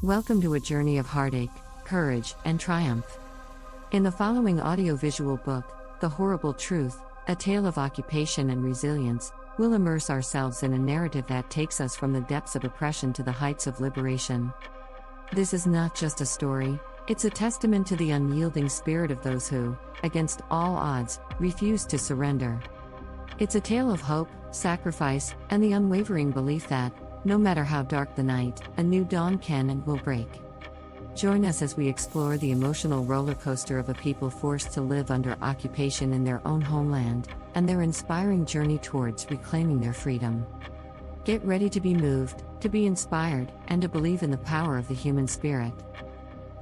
Welcome to a journey of heartache, courage, and triumph. In the following audiovisual book, The Horrible Truth, A Tale of Occupation and Resilience, we'll immerse ourselves in a narrative that takes us from the depths of oppression to the heights of liberation. This is not just a story, it's a testament to the unyielding spirit of those who, against all odds, refuse to surrender. It's a tale of hope, sacrifice, and the unwavering belief that, no matter how dark the night, a new dawn can and will break. Join us as we explore the emotional roller coaster of a people forced to live under occupation in their own homeland, and their inspiring journey towards reclaiming their freedom. Get ready to be moved, to be inspired, and to believe in the power of the human spirit.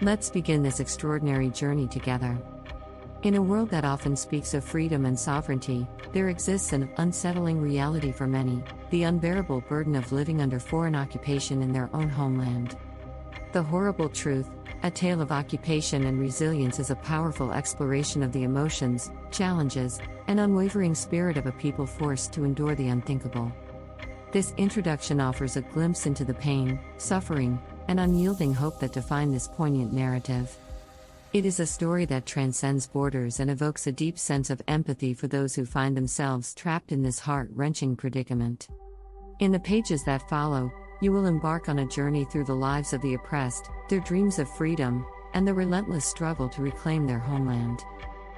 Let's begin this extraordinary journey together. In a world that often speaks of freedom and sovereignty, there exists an unsettling reality for many: the unbearable burden of living under foreign occupation in their own homeland. The Horrible Truth, A Tale of Occupation and Resilience is a powerful exploration of the emotions, challenges, and unwavering spirit of a people forced to endure the unthinkable. This introduction offers a glimpse into the pain, suffering, and unyielding hope that define this poignant narrative. It is a story that transcends borders and evokes a deep sense of empathy for those who find themselves trapped in this heart-wrenching predicament. In the pages that follow, you will embark on a journey through the lives of the oppressed, their dreams of freedom, and the relentless struggle to reclaim their homeland.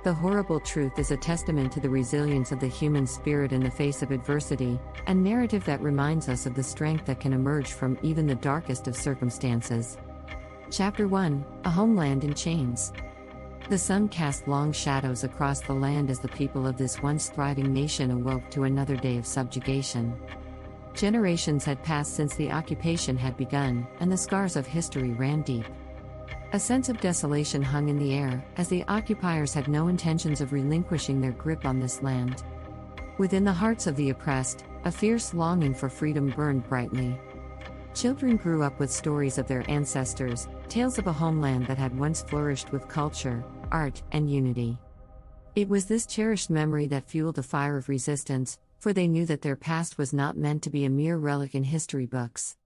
The Horrible Truth is a testament to the resilience of the human spirit in the face of adversity, a narrative that reminds us of the strength that can emerge from even the darkest of circumstances. Chapter 1: A Homeland in Chains. The sun cast long shadows across the land as the people of this once thriving nation awoke to another day of subjugation. Generations had passed since the occupation had begun, and the scars of history ran deep. A sense of desolation hung in the air, as the occupiers had no intentions of relinquishing their grip on this land. Within the hearts of the oppressed, a fierce longing for freedom burned brightly. Children grew up with stories of their ancestors, tales of a homeland that had once flourished with culture, art, and unity. It was this cherished memory that fueled the fire of resistance, for they knew that their past was not meant to be a mere relic in history books.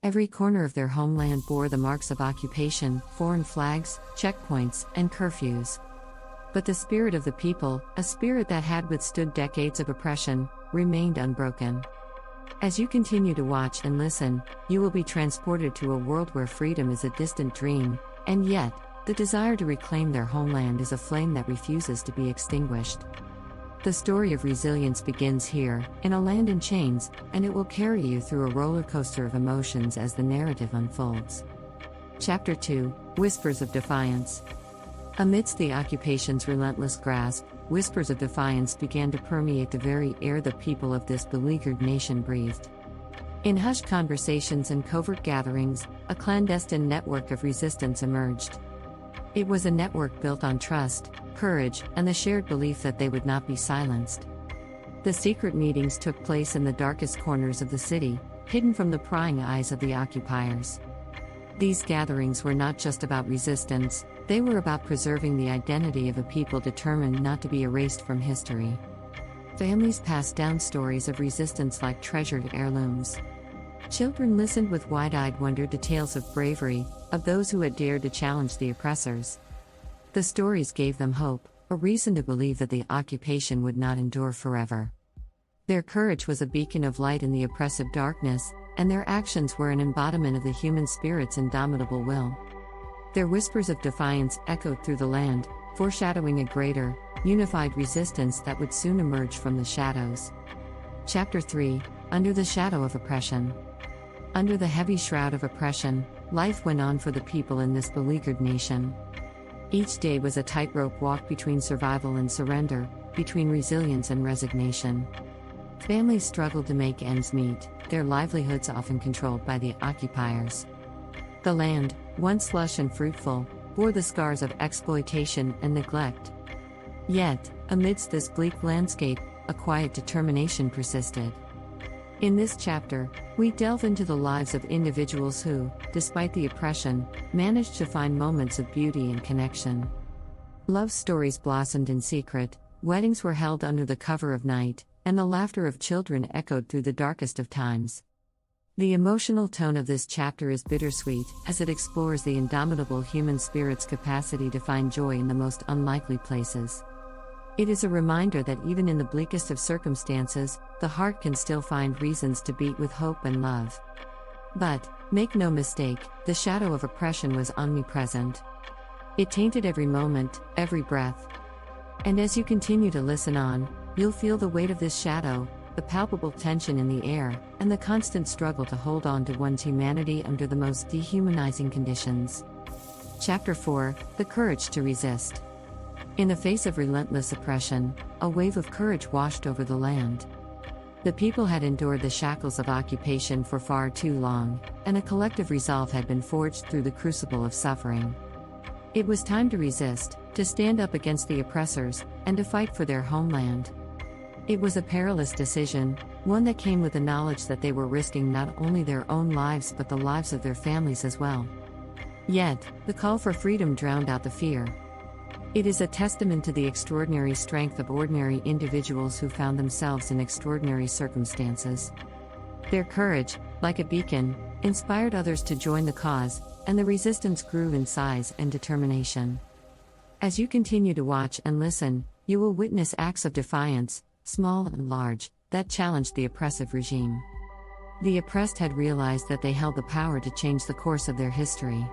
Every corner of their homeland bore the marks of occupation, foreign flags, checkpoints, and curfews. But the spirit of the people, a spirit that had withstood decades of oppression, remained unbroken. As you continue to watch and listen, you will be transported to a world where freedom is a distant dream, and yet, the desire to reclaim their homeland is a flame that refuses to be extinguished. The story of resilience begins here, in a land in chains, and it will carry you through a roller coaster of emotions as the narrative unfolds. Chapter 2: Whispers of Defiance. Amidst the occupation's relentless grasp, whispers of defiance began to permeate the very air the people of this beleaguered nation breathed. In hushed conversations and covert gatherings, a clandestine network of resistance emerged. It was a network built on trust, courage, and the shared belief that they would not be silenced. The secret meetings took place in the darkest corners of the city, hidden from the prying eyes of the occupiers. These gatherings were not just about resistance, they were about preserving the identity of a people determined not to be erased from history. Families passed down stories of resistance like treasured heirlooms. Children listened with wide-eyed wonder to tales of bravery, of those who had dared to challenge the oppressors. The stories gave them hope, a reason to believe that the occupation would not endure forever. Their courage was a beacon of light in the oppressive darkness, and their actions were an embodiment of the human spirit's indomitable will. Their whispers of defiance echoed through the land, foreshadowing a greater, unified resistance that would soon emerge from the shadows. Chapter 3: Under the Shadow of Oppression. Under the heavy shroud of oppression, life went on for the people in this beleaguered nation. Each day was a tightrope walk between survival and surrender, between resilience and resignation. Families struggled to make ends meet, their livelihoods often controlled by the occupiers. The land, once lush and fruitful, bore the scars of exploitation and neglect. Yet, amidst this bleak landscape, a quiet determination persisted. In this chapter, we delve into the lives of individuals who, despite the oppression, managed to find moments of beauty and connection. Love stories blossomed in secret, weddings were held under the cover of night, and the laughter of children echoed through the darkest of times. The emotional tone of this chapter is bittersweet, as it explores the indomitable human spirit's capacity to find joy in the most unlikely places. It is a reminder that even in the bleakest of circumstances, the heart can still find reasons to beat with hope and love. But, make no mistake, the shadow of oppression was omnipresent. It tainted every moment, every breath. And as you continue to listen on, you'll feel the weight of this shadow, the palpable tension in the air, and the constant struggle to hold on to one's humanity under the most dehumanizing conditions. Chapter 4: The Courage to Resist. In the face of relentless oppression, a wave of courage washed over the land. The people had endured the shackles of occupation for far too long, and a collective resolve had been forged through the crucible of suffering. It was time to resist, to stand up against the oppressors, and to fight for their homeland. It was a perilous decision, one that came with the knowledge that they were risking not only their own lives but the lives of their families as well. Yet, the call for freedom drowned out the fear. It is a testament to the extraordinary strength of ordinary individuals who found themselves in extraordinary circumstances. Their courage, like a beacon, inspired others to join the cause, and the resistance grew in size and determination. As you continue to watch and listen, you will witness acts of defiance, small and large, that challenged the oppressive regime. The oppressed had realized that they held the power to change the course of their history.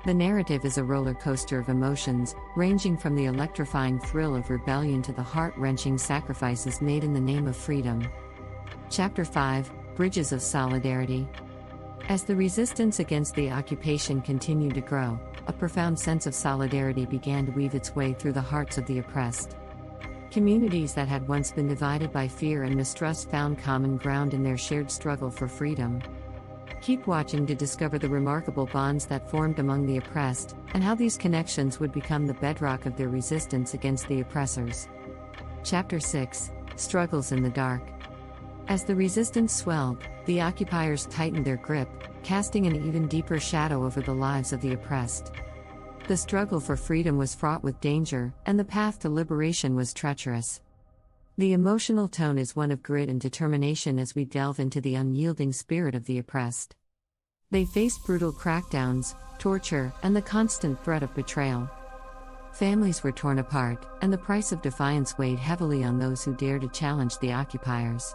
The narrative is a roller coaster of emotions, ranging from the electrifying thrill of rebellion to the heart-wrenching sacrifices made in the name of freedom. Chapter 5: Bridges of Solidarity. As the resistance against the occupation continued to grow, a profound sense of solidarity began to weave its way through the hearts of the oppressed. Communities that had once been divided by fear and mistrust found common ground in their shared struggle for freedom. Keep watching to discover the remarkable bonds that formed among the oppressed, and how these connections would become the bedrock of their resistance against the oppressors. Chapter 6: Struggles in the Dark. As the resistance swelled, the occupiers tightened their grip, casting an even deeper shadow over the lives of the oppressed. The struggle for freedom was fraught with danger, and the path to liberation was treacherous. The emotional tone is one of grit and determination as we delve into the unyielding spirit of the oppressed. They faced brutal crackdowns, torture, and the constant threat of betrayal. Families were torn apart, and the price of defiance weighed heavily on those who dared to challenge the occupiers.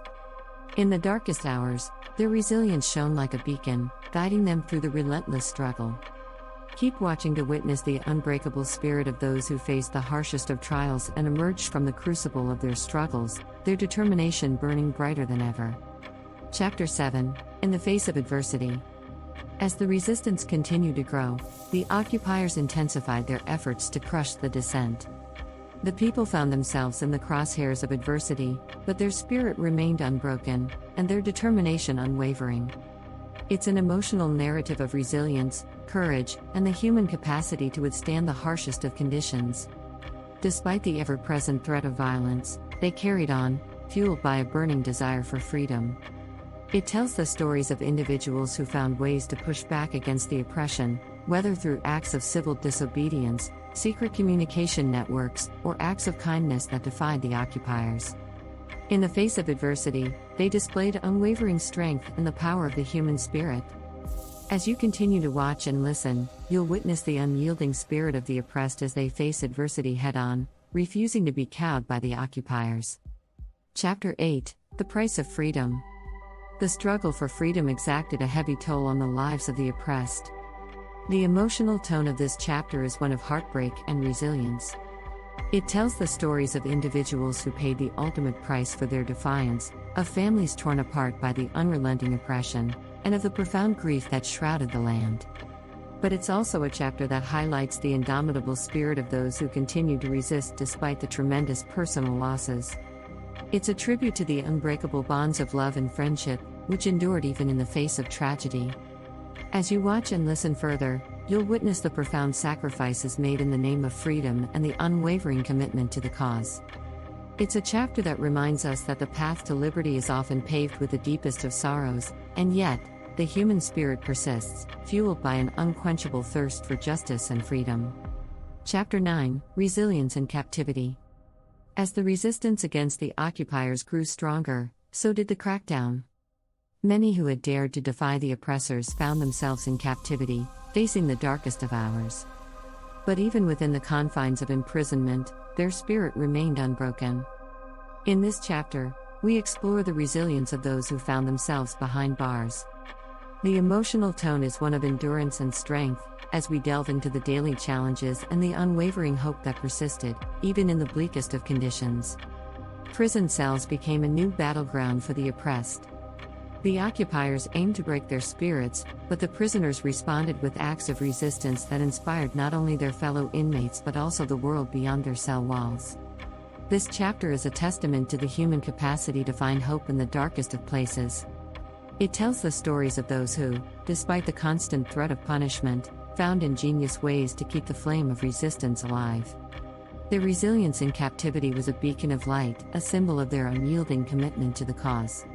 In the darkest hours, their resilience shone like a beacon, guiding them through the relentless struggle. Keep watching to witness the unbreakable spirit of those who faced the harshest of trials and emerged from the crucible of their struggles, their determination burning brighter than ever. Chapter 7: In the Face of Adversity. As the resistance continued to grow, the occupiers intensified their efforts to crush the dissent. The people found themselves in the crosshairs of adversity, but their spirit remained unbroken, and their determination unwavering. It's an emotional narrative of resilience, courage, and the human capacity to withstand the harshest of conditions. Despite the ever-present threat of violence, they carried on, fueled by a burning desire for freedom. It tells the stories of individuals who found ways to push back against the oppression, whether through acts of civil disobedience, secret communication networks, or acts of kindness that defied the occupiers. In the face of adversity, they displayed unwavering strength and the power of the human spirit. As you continue to watch and listen, you'll witness the unyielding spirit of the oppressed as they face adversity head-on, refusing to be cowed by the occupiers. Chapter 8: The Price of Freedom. The struggle for freedom exacted a heavy toll on the lives of the oppressed. The emotional tone of this chapter is one of heartbreak and resilience. It tells the stories of individuals who paid the ultimate price for their defiance, of families torn apart by the unrelenting oppression, and of the profound grief that shrouded the land. But it's also a chapter that highlights the indomitable spirit of those who continued to resist despite the tremendous personal losses. It's a tribute to the unbreakable bonds of love and friendship, which endured even in the face of tragedy. As you watch and listen further, you'll witness the profound sacrifices made in the name of freedom and the unwavering commitment to the cause. It's a chapter that reminds us that the path to liberty is often paved with the deepest of sorrows, and yet, the human spirit persists, fueled by an unquenchable thirst for justice and freedom. Chapter 9: Resilience in Captivity. As the resistance against the occupiers grew stronger, so did the crackdown. Many who had dared to defy the oppressors found themselves in captivity, facing the darkest of hours. But even within the confines of imprisonment, their spirit remained unbroken. In this chapter, we explore the resilience of those who found themselves behind bars. The emotional tone is one of endurance and strength, as we delve into the daily challenges and the unwavering hope that persisted, even in the bleakest of conditions. Prison cells became a new battleground for the oppressed. The occupiers aimed to break their spirits, but the prisoners responded with acts of resistance that inspired not only their fellow inmates but also the world beyond their cell walls. This chapter is a testament to the human capacity to find hope in the darkest of places. It tells the stories of those who, despite the constant threat of punishment, found ingenious ways to keep the flame of resistance alive. Their resilience in captivity was a beacon of light, a symbol of their unyielding commitment to the cause.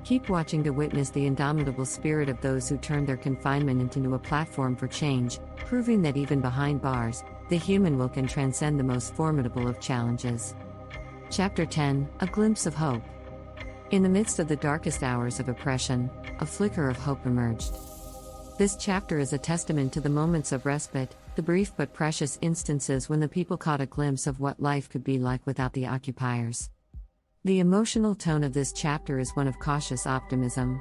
Keep watching to witness the indomitable spirit of those who turned their confinement into a platform for change, proving that even behind bars, the human will can transcend the most formidable of challenges. Chapter 10: A Glimpse of Hope. In the midst of the darkest hours of oppression, a flicker of hope emerged. This chapter is a testament to the moments of respite, the brief but precious instances when the people caught a glimpse of what life could be like without the occupiers. The emotional tone of this chapter is one of cautious optimism.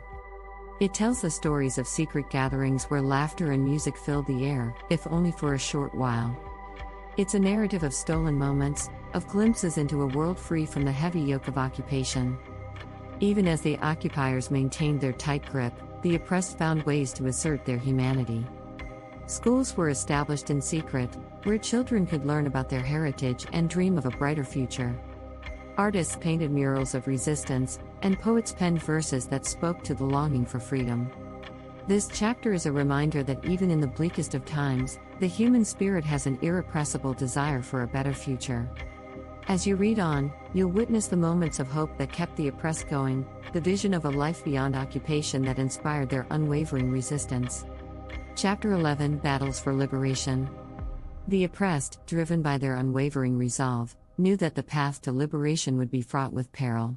It tells the stories of secret gatherings where laughter and music filled the air, if only for a short while. It's a narrative of stolen moments, of glimpses into a world free from the heavy yoke of occupation. Even as the occupiers maintained their tight grip, the oppressed found ways to assert their humanity. Schools were established in secret, where children could learn about their heritage and dream of a brighter future. Artists painted murals of resistance, and poets penned verses that spoke to the longing for freedom. This chapter is a reminder that even in the bleakest of times, the human spirit has an irrepressible desire for a better future. As you read on, you'll witness the moments of hope that kept the oppressed going, the vision of a life beyond occupation that inspired their unwavering resistance. Chapter 11: Battles for Liberation. The oppressed, driven by their unwavering resolve, knew that the path to liberation would be fraught with peril.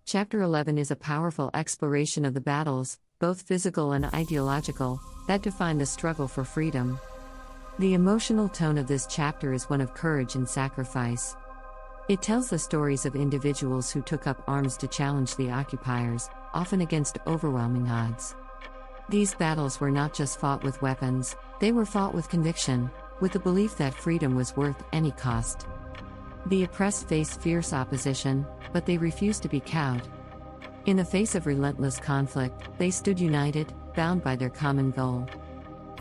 Chapter 11 is a powerful exploration of the battles, both physical and ideological, that define the struggle for freedom. The emotional tone of this chapter is one of courage and sacrifice. It tells the stories of individuals who took up arms to challenge the occupiers, often against overwhelming odds. These battles were not just fought with weapons, they were fought with conviction, with the belief that freedom was worth any cost. The oppressed faced fierce opposition, but they refused to be cowed. In the face of relentless conflict, they stood united, bound by their common goal.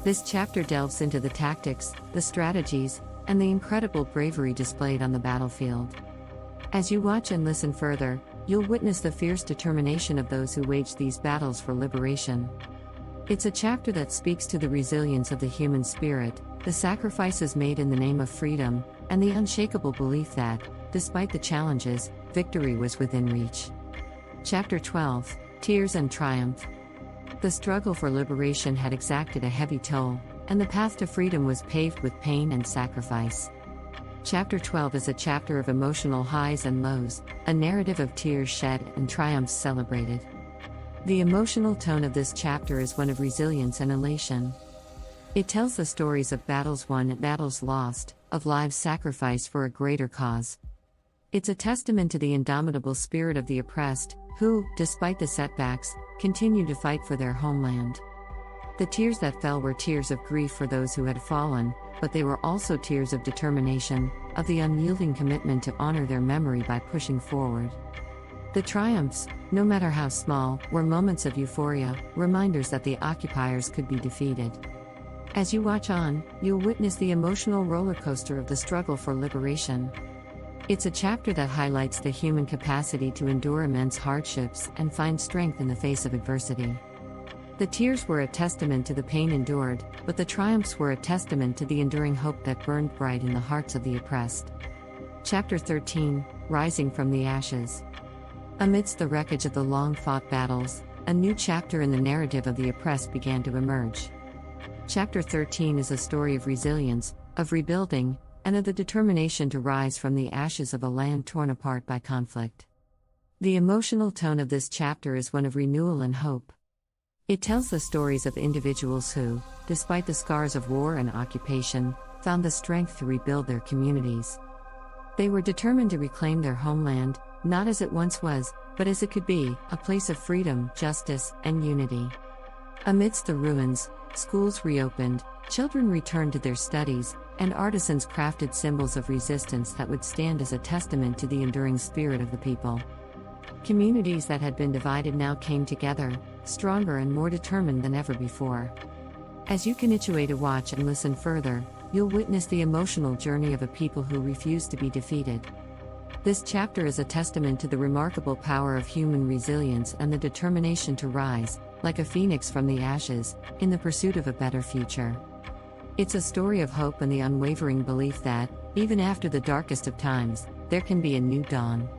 This chapter delves into the tactics, the strategies, and the incredible bravery displayed on the battlefield. As you watch and listen further, you'll witness the fierce determination of those who waged these battles for liberation. It's a chapter that speaks to the resilience of the human spirit, the sacrifices made in the name of freedom, and the unshakable belief that, despite the challenges, victory was within reach. Chapter 12: Tears and Triumph. The struggle for liberation had exacted a heavy toll, and the path to freedom was paved with pain and sacrifice. Chapter 12 is a chapter of emotional highs and lows, a narrative of tears shed and triumphs celebrated. The emotional tone of this chapter is one of resilience and elation. It tells the stories of battles won and battles lost, of lives sacrificed for a greater cause. It's a testament to the indomitable spirit of the oppressed, who, despite the setbacks, continue to fight for their homeland. The tears that fell were tears of grief for those who had fallen, but they were also tears of determination, of the unyielding commitment to honor their memory by pushing forward. The triumphs, no matter how small, were moments of euphoria, reminders that the occupiers could be defeated. As you watch on, you'll witness the emotional roller coaster of the struggle for liberation. It's a chapter that highlights the human capacity to endure immense hardships and find strength in the face of adversity. The tears were a testament to the pain endured, but the triumphs were a testament to the enduring hope that burned bright in the hearts of the oppressed. Chapter 13: Rising from the Ashes. Amidst the wreckage of the long-fought battles, a new chapter in the narrative of the oppressed began to emerge. Chapter 13 is a story of resilience, of rebuilding, and of the determination to rise from the ashes of a land torn apart by conflict. The emotional tone of this chapter is one of renewal and hope. It tells the stories of individuals who, despite the scars of war and occupation, found the strength to rebuild their communities. They were determined to reclaim their homeland, not as it once was, but as it could be, a place of freedom, justice, and unity. Amidst the ruins, schools reopened, children returned to their studies, and artisans crafted symbols of resistance that would stand as a testament to the enduring spirit of the people. Communities that had been divided now came together, stronger and more determined than ever before. As you continue to watch and listen further, you'll witness the emotional journey of a people who refuse to be defeated. This chapter is a testament to the remarkable power of human resilience and the determination to rise, like a phoenix from the ashes, in the pursuit of a better future. It's a story of hope and the unwavering belief that, even after the darkest of times, there can be a new dawn.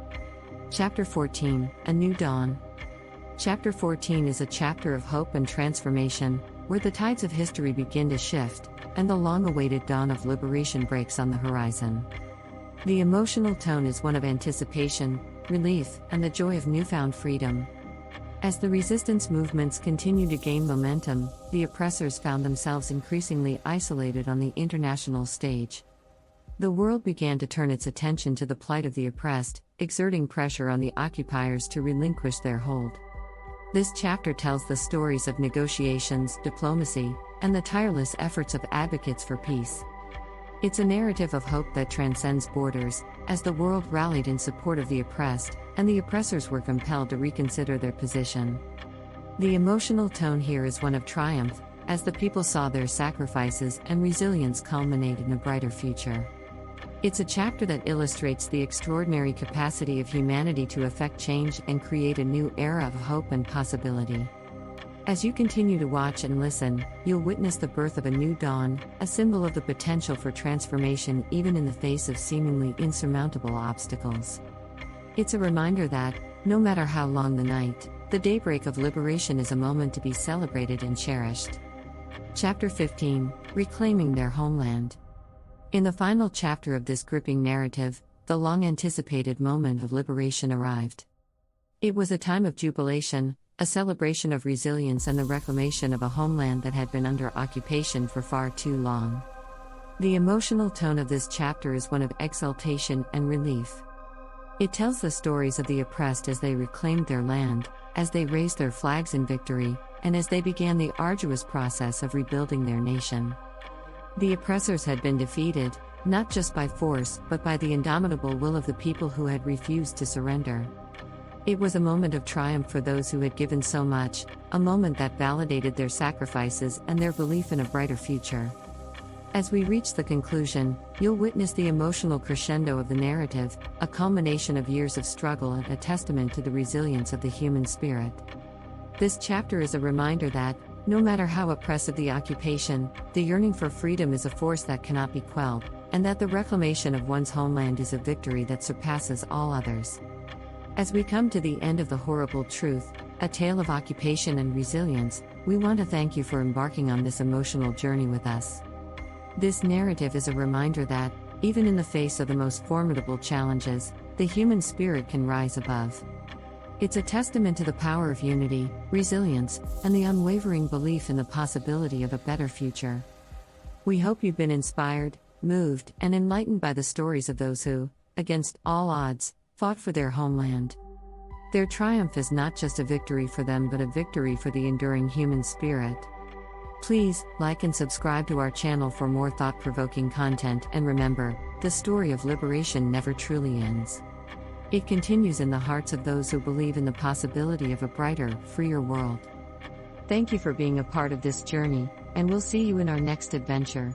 Chapter 14, A New Dawn. Chapter 14 is a chapter of hope and transformation, where the tides of history begin to shift, and the long-awaited dawn of liberation breaks on the horizon. The emotional tone is one of anticipation, relief, and the joy of newfound freedom. As the resistance movements continue to gain momentum, the oppressors found themselves increasingly isolated on the international stage. The world began to turn its attention to the plight of the oppressed, exerting pressure on the occupiers to relinquish their hold. This chapter tells the stories of negotiations, diplomacy, and the tireless efforts of advocates for peace. It's a narrative of hope that transcends borders, as the world rallied in support of the oppressed, and the oppressors were compelled to reconsider their position. The emotional tone here is one of triumph, as the people saw their sacrifices and resilience culminate in a brighter future. It's a chapter that illustrates the extraordinary capacity of humanity to effect change and create a new era of hope and possibility. As you continue to watch and listen, you'll witness the birth of a new dawn, a symbol of the potential for transformation even in the face of seemingly insurmountable obstacles. It's a reminder that, no matter how long the night, the daybreak of liberation is a moment to be celebrated and cherished. Chapter 15, Reclaiming Their Homeland. In the final chapter of this gripping narrative, the long-anticipated moment of liberation arrived. It was a time of jubilation, a celebration of resilience and the reclamation of a homeland that had been under occupation for far too long. The emotional tone of this chapter is one of exultation and relief. It tells the stories of the oppressed as they reclaimed their land, as they raised their flags in victory, and as they began the arduous process of rebuilding their nation. The oppressors had been defeated, not just by force but by the indomitable will of the people who had refused to surrender. It was a moment of triumph for those who had given so much, a moment that validated their sacrifices and their belief in a brighter future. As we reach the conclusion, you'll witness the emotional crescendo of the narrative, a culmination of years of struggle and a testament to the resilience of the human spirit. This chapter is a reminder that, no matter how oppressive the occupation, the yearning for freedom is a force that cannot be quelled, and that the reclamation of one's homeland is a victory that surpasses all others. As we come to the end of The Horrible Truth, a tale of occupation and resilience, we want to thank you for embarking on this emotional journey with us. This narrative is a reminder that, even in the face of the most formidable challenges, the human spirit can rise above. It's a testament to the power of unity, resilience, and the unwavering belief in the possibility of a better future. We hope you've been inspired, moved, and enlightened by the stories of those who, against all odds, fought for their homeland. Their triumph is not just a victory for them but a victory for the enduring human spirit. Please, like and subscribe to our channel for more thought-provoking content, and remember, the story of liberation never truly ends. It continues in the hearts of those who believe in the possibility of a brighter, freer world. Thank you for being a part of this journey, and we'll see you in our next adventure.